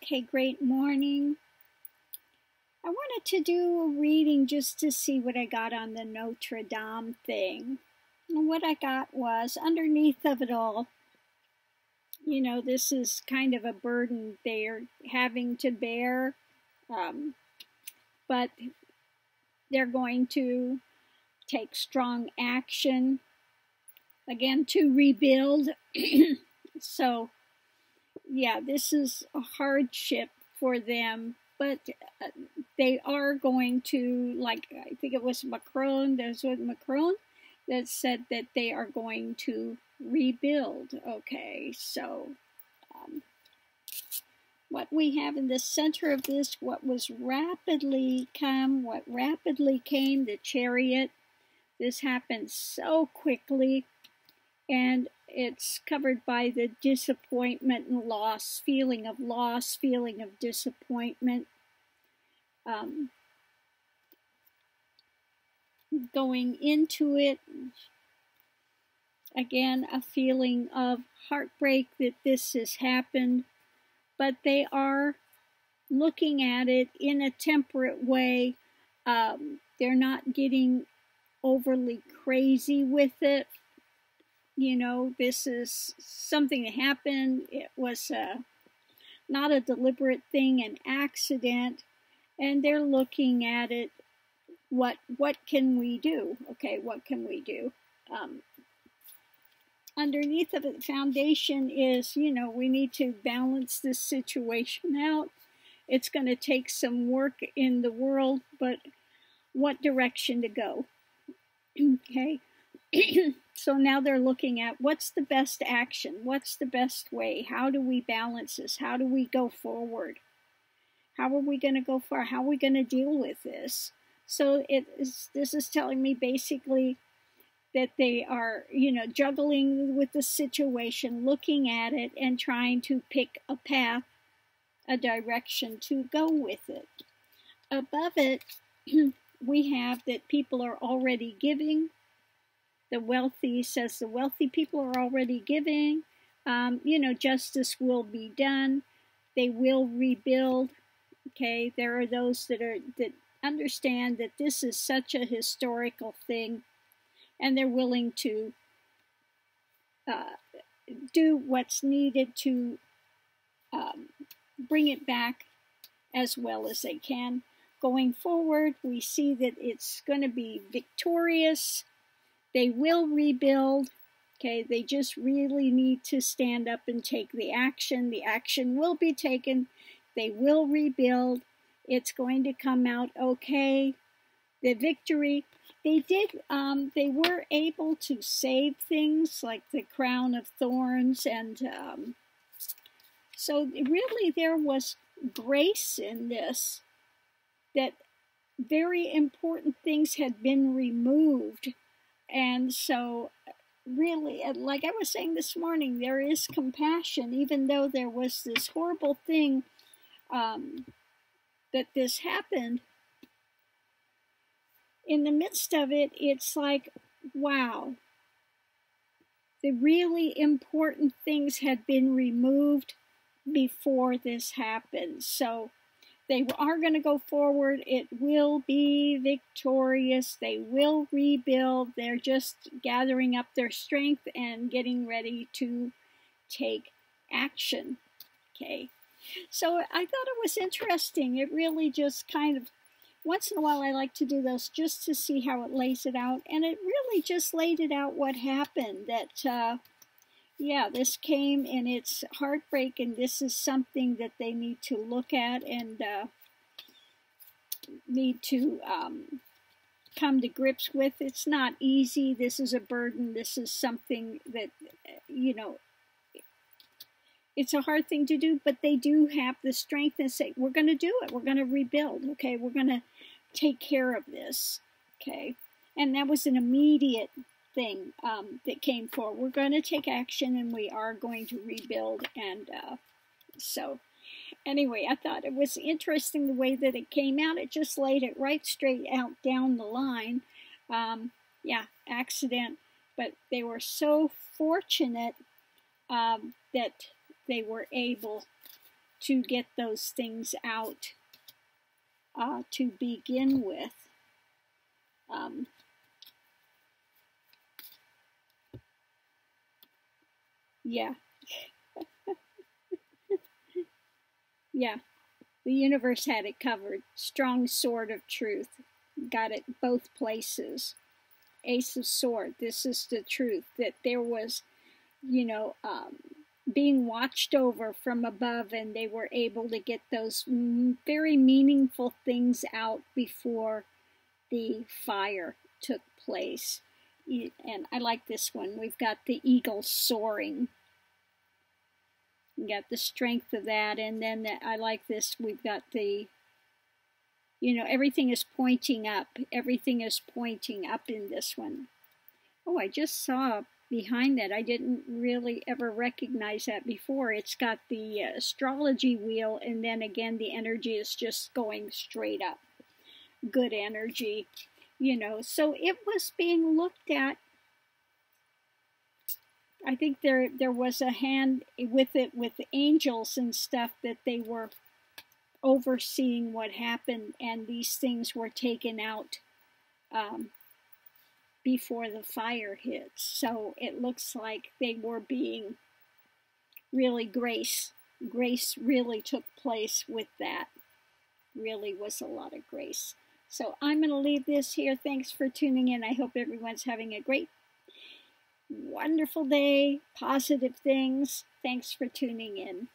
Okay, great morning. I wanted to do a reading just to see what I got on the Notre Dame thing. And what I got was, underneath of it all, this is kind of a burden they're having to bear, but they're going to take strong action, again, to rebuild. So, yeah, this is a hardship for them, but they are going to, like, I think it was Macron, that said that they are going to rebuild. Okay, so what we have in the center of this, what rapidly came, the chariot. This happened so quickly, and it's covered by the disappointment and loss, feeling of disappointment. Going into it, again, a feeling of heartbreak that this has happened, but they are looking at it in a temperate way. They're not getting overly crazy with it. This is something that happened. It was not a deliberate thing, an accident, and they're looking at it. What can we do? Okay, what can we do? Underneath of the foundation is, we need to balance this situation out. It's going to take some work in the world, but what direction to go? Okay. So now they're looking at what's the best action? What's the best way? How do we balance this? How do we go forward? How are we going to go forward? How are we going to deal with this? So this is telling me basically that they are, juggling with the situation, looking at it, and trying to pick a path, a direction to go with it. Above it, we have that people are already giving. The wealthy says the wealthy people are already giving. Justice will be done. They will rebuild. Okay, there are those that understand that this is such a historical thing, and they're willing to do what's needed to bring it back as well as they can. Going forward, we see that it's going to be victorious. They will rebuild. Okay, they just really need to stand up and take the action. The action will be taken. They will rebuild. It's going to come out okay. The victory, they were able to save things like the crown of thorns, and so really there was grace in this, that very important things had been removed. And so really, like I was saying this morning, there is compassion, even though there was this horrible thing that this happened. In the midst of it, it's like, wow, the really important things had been removed before this happened. So they are going to go forward. It will be victorious. They will rebuild. They're just gathering up their strength and getting ready to take action. Okay. So I thought it was interesting. It really just kind of, once in a while I like to do those just to see how it lays it out. And it really just laid it out what happened. That, yeah, this came and it's heartbreak, and this is something that they need to look at and need to come to grips with. It's not easy. This is a burden. This is something that, it's a hard thing to do, but they do have the strength and say, we're going to do it. We're going to rebuild. Okay, we're going to take care of this. Okay, and that was an immediate thing that came forward. We're going to take action, and we are going to rebuild. And so anyway, I thought it was interesting the way that it came out. It just laid it right straight out down the line. Yeah, accident, but they were so fortunate that they were able to get those things out to begin with. Yeah. Yeah. The universe had it covered. Strong sword of truth. Got it both places. Ace of sword. This is the truth. That there was, you know, being watched over from above, and they were able to get those very meaningful things out before the fire took place. And I like this one. We've got the eagle soaring. We got the strength of that, and then I like this. We've got the, you know, everything is pointing up. Everything is pointing up in this one. Oh, I just saw behind that. I didn't really ever recognize that before. It's got the astrology wheel, and then again, the energy is just going straight up. Good energy, you know. So it was being looked at. I think there was a hand with it, with the angels and stuff, that they were overseeing what happened, and these things were taken out before the fire hits. So it looks like they were being really grace really took place with that. Really was a lot of grace. So I'm going to leave this here. Thanks for tuning in. I hope everyone's having a great, wonderful day, positive things. Thanks for tuning in.